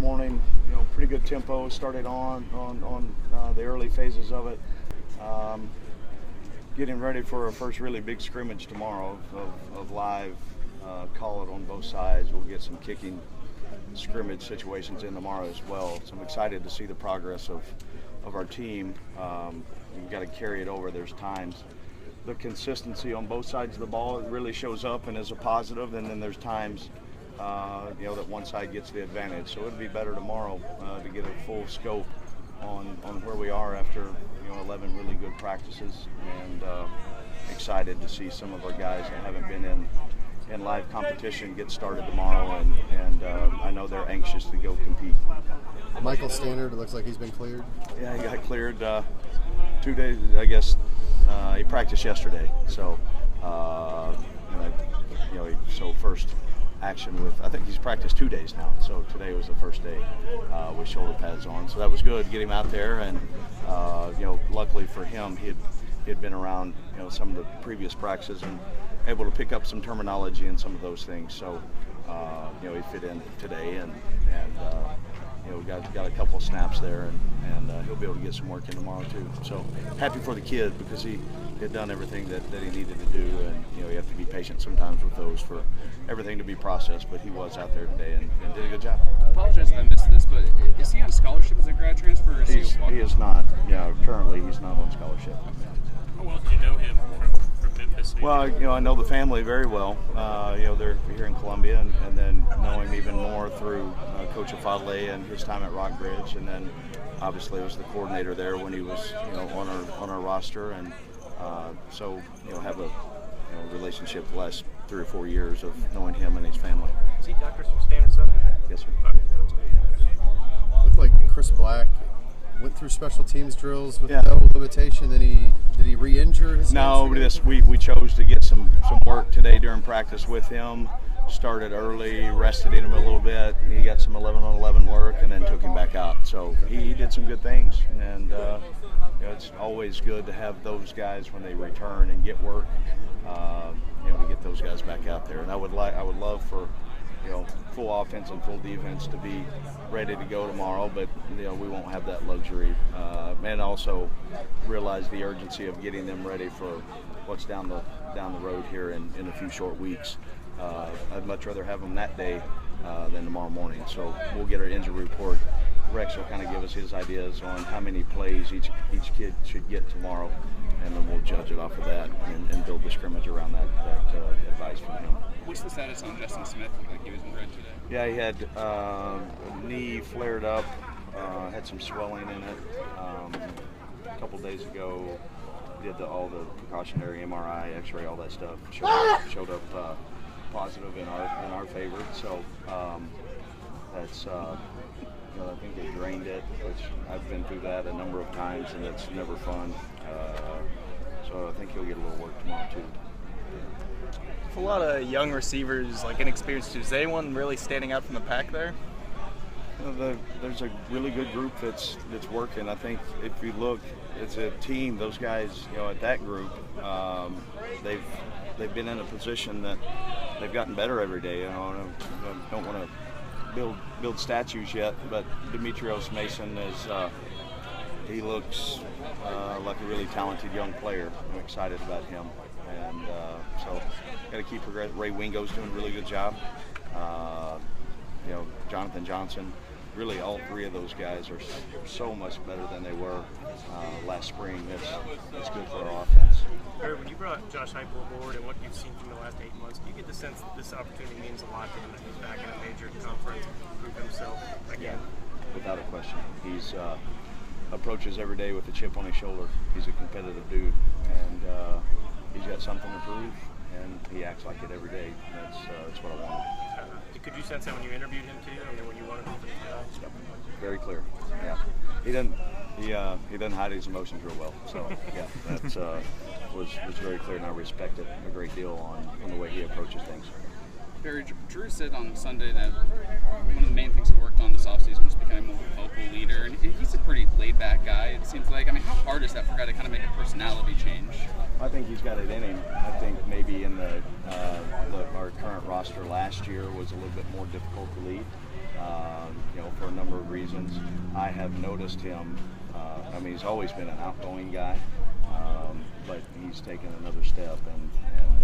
morning. Pretty good tempo. Started on the early phases of it. Getting ready for our first really big scrimmage tomorrow of live. Call it on both sides. We'll get some kicking scrimmage situations in tomorrow as well. So I'm excited to see the progress of our team. We've got to carry it over. There's times the consistency on both sides of the ball really shows up and is a positive, and then there's times that one side gets the advantage. So it'd be better tomorrow to get a full scope on where we are after 11 really good practices, and excited to see some of our guys that haven't been in live competition get started tomorrow, and I know they're anxious to go compete. Michael Standard, it looks like he's been cleared. Yeah, he got cleared 2 days, I guess. He practiced yesterday, so so first action with, I think he's practiced 2 days now, so today was the first day with shoulder pads on, so that was good, get him out there, and luckily for him, he had been around some of the previous practices and able to pick up some terminology and some of those things, so he fit in today, and got a couple of snaps there, and he'll be able to get some work in tomorrow too. So happy for the kid because he had done everything that he needed to do, and you have to be patient sometimes with those for everything to be processed, but he was out there today and did a good job. I apologize if I missed this, but is he on scholarship as a grad transfer, or is he is not. Yeah, currently he's not on scholarship. How well do you know him from Memphis? Well, I know the family very well. They're here in Columbia, and then know him even more through Coach Afadle and his time at Rockbridge, and then obviously was the coordinator there when he was on our roster, and so have a relationship the last 3 or 4 years of knowing him and his family. Is he Dr. Standard son? Yes, sir. Looked like Chris Black went through special teams drills with no limitation. Then did he re-injure his hamstring? We chose to get some work today during practice with him. Started early, rested him a little bit, and he got some 11-on-11 work, and then took him back out. So he did some good things, and it's always good to have those guys when they return and get work. To get those guys back out there, and I would love for full offense and full defense to be ready to go tomorrow, but we won't have that luxury, and also realize the urgency of getting them ready for what's down the road here in a few short weeks. I'd much rather have them that day than tomorrow morning, so we'll get our injury report. Rex will kind of give us his ideas on how many plays each kid should get tomorrow, and then we'll judge it off of that and build the scrimmage around that advice from him. What's the status on Justin Smith? Looked like he was in red today. Yeah, he had knee flared up, had some swelling in it. A couple days ago, did all the precautionary MRI, X-ray, all that stuff. Showed up positive in our favor. So that's I think they drained it, which I've been through that a number of times, and it's never fun. So I think he'll get a little work tomorrow too. A lot of young receivers, like inexperienced. Is anyone really standing out from the pack there? There's a really good group that's working. I think if you look, it's a team. Those guys, at that group, they've been in a position that they've gotten better every day. I don't want to build statues yet, but Demetrios Mason he looks like a really talented young player. I'm excited about him, and so got to keep progressing. Ray Wingo's doing a really good job. Jonathan Johnson. Really, all three of those guys are so much better than they were last spring. It's good for our offense. Barry, when you brought Josh Heupel aboard and what you've seen from the last 8 months, do you get the sense that this opportunity means a lot to him, that he's back in a major conference and prove himself again? Yeah, without a question. He's approaches every day with a chip on his shoulder. He's a competitive dude, and he's got something to prove, and he acts like it every day. That's what I want. Could you sense that when you interviewed him too? I mean, when you wanted him to very clear. Yeah, he doesn't hide his emotions real well. So yeah, that was very clear, and I respect it a great deal on the way he approaches things. Barry, Drew said on Sunday that one of the main things he worked on this offseason was becoming more of a vocal leader, and he's a pretty laid-back guy, it seems like. I mean, how hard is that for a guy to kind of make a personality change? I think he's got it in him. I think maybe in our current roster last year was a little bit more difficult to lead. for a number of reasons. I have noticed him. I mean, he's always been an outgoing guy, but he's taken another step, and